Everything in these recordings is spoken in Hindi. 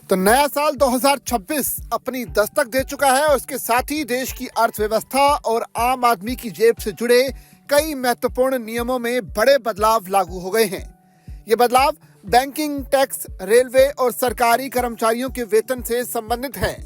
तो नया साल 2026 अपनी दस्तक दे चुका है और इसके साथ ही देश की अर्थव्यवस्था और आम आदमी की जेब से जुड़े कई महत्वपूर्ण नियमों में बड़े बदलाव लागू हो गए हैं। ये बदलाव बैंकिंग, टैक्स, रेलवे और सरकारी कर्मचारियों के वेतन से संबंधित हैं।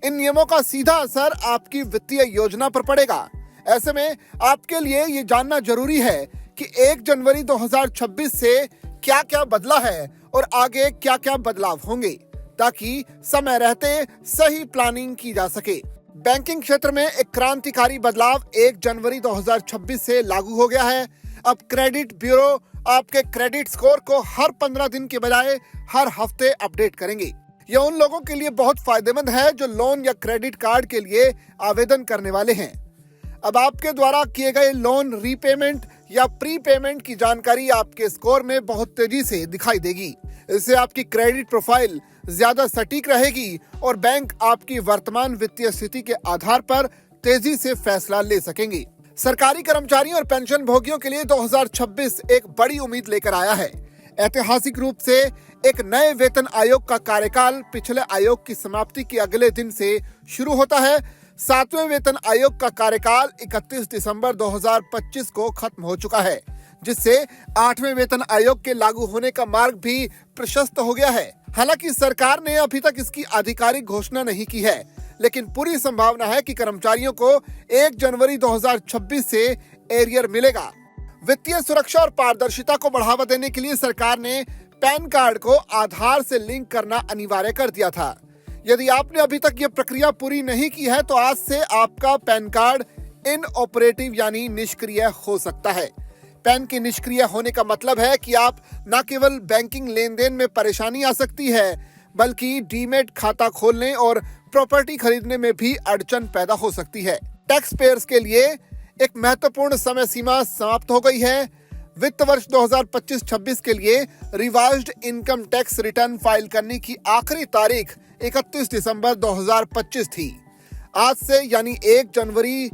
इन नियमों का सीधा असर आपकी वित्तीय योजना पर पड़ेगा। ऐसे में आपके लिए ये जानना जरूरी है कि 1 जनवरी 2026 से क्या क्या बदला है और आगे क्या क्या बदलाव होंगे, ताकि समय रहते सही प्लानिंग की जा सके। बैंकिंग क्षेत्र में एक क्रांतिकारी बदलाव 1 जनवरी 2026 से लागू हो गया है। अब क्रेडिट ब्यूरो आपके क्रेडिट स्कोर को हर 15 दिन के बजाय हर हफ्ते अपडेट करेंगे। यह उन लोगों के लिए बहुत फायदेमंद है जो लोन या क्रेडिट कार्ड के लिए आवेदन करने वाले हैं। अब आपके द्वारा किए गए लोन रीपेमेंट या प्री पेमेंट की जानकारी आपके स्कोर में बहुत तेजी से दिखाई देगी। इससे आपकी क्रेडिट प्रोफाइल ज्यादा सटीक रहेगी और बैंक आपकी वर्तमान वित्तीय स्थिति के आधार पर तेजी से फैसला ले सकेंगे। सरकारी कर्मचारियों और पेंशन भोगियों के लिए 2026 एक बड़ी उम्मीद लेकर आया है। ऐतिहासिक रूप से एक नए वेतन आयोग का कार्यकाल पिछले आयोग की समाप्ति के अगले दिन से शुरू होता है। 7वें वेतन आयोग का कार्यकाल 31 दिसंबर 2025 को खत्म हो चुका है, जिससे 8वें वेतन आयोग के लागू होने का मार्ग भी प्रशस्त हो गया है। हालांकि सरकार ने अभी तक इसकी आधिकारिक घोषणा नहीं की है, लेकिन पूरी संभावना है कि कर्मचारियों को 1 जनवरी 2026 से एरियर मिलेगा। वित्तीय सुरक्षा और पारदर्शिता को बढ़ावा देने के लिए सरकार ने पैन कार्ड को आधार से लिंक करना अनिवार्य कर दिया था। यदि आपने अभी तक ये प्रक्रिया पूरी नहीं की है तो आज से आपका पैन कार्ड इनऑपरेटिव यानी निष्क्रिय हो सकता है। पैन के निष्क्रिय होने का मतलब है कि आप न केवल बैंकिंग लेन देन में परेशानी आ सकती है, बल्कि डीमैट खाता खोलने और प्रॉपर्टी खरीदने में भी अड़चन पैदा हो सकती है। टैक्स पेयर्स के लिए एक महत्वपूर्ण समय सीमा समाप्त हो गई है। वित्त वर्ष 2025-26 के लिए revised income tax return file करने की आखिरी तारीख 31 दिसंबर 2025 थी। आज से यानी 1 जनवरी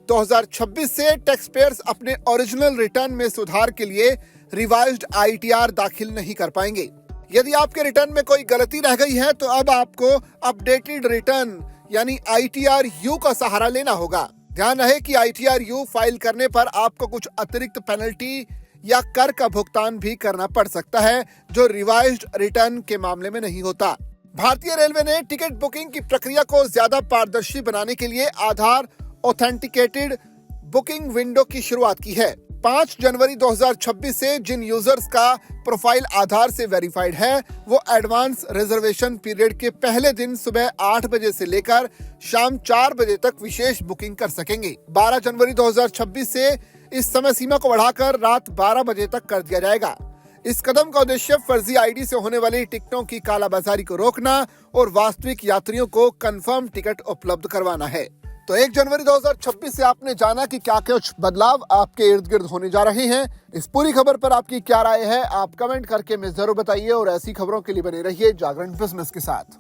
2026 से टैक्स पेयर्स अपने ओरिजिनल रिटर्न में सुधार के लिए रिवाइज्ड आईटीआर दाखिल नहीं कर पाएंगे। यदि आपके रिटर्न में कोई गलती रह गई है तो अब आपको अपडेटेड रिटर्न यानी आईटीआर यू का सहारा लेना होगा। ध्यान रहे कि आईटीआर यू फाइल करने पर आपको कुछ अतिरिक्त पेनल्टी या कर का भुगतान भी करना पड़ सकता है, जो रिवाइज्ड रिटर्न के मामले में नहीं होता। भारतीय रेलवे ने टिकट बुकिंग की प्रक्रिया को ज्यादा पारदर्शी बनाने के लिए आधार ऑथेंटिकेटेड बुकिंग विंडो की शुरुआत की है। 5 जनवरी 2026 से जिन यूजर्स का प्रोफाइल आधार से वेरीफाइड है, वो एडवांस रिजर्वेशन पीरियड के पहले दिन सुबह 8 बजे से लेकर शाम 4 बजे तक विशेष बुकिंग कर सकेंगे। 12 जनवरी 2026 से इस समय सीमा को बढ़ाकर रात 12 बजे तक कर दिया जाएगा। इस कदम का उद्देश्य फर्जी आईडी से होने वाली टिकटों की कालाबाजारी को रोकना और वास्तविक यात्रियों को कंफर्म टिकट उपलब्ध करवाना है। तो 1 जनवरी 2026 से आपने जाना कि क्या कुछ बदलाव आपके इर्द गिर्द होने जा रहे हैं। इस पूरी खबर पर आपकी क्या राय है, आप कमेंट करके हमें जरूर बताइए और ऐसी खबरों के लिए बने रहिए जागरण बिजनेस के साथ।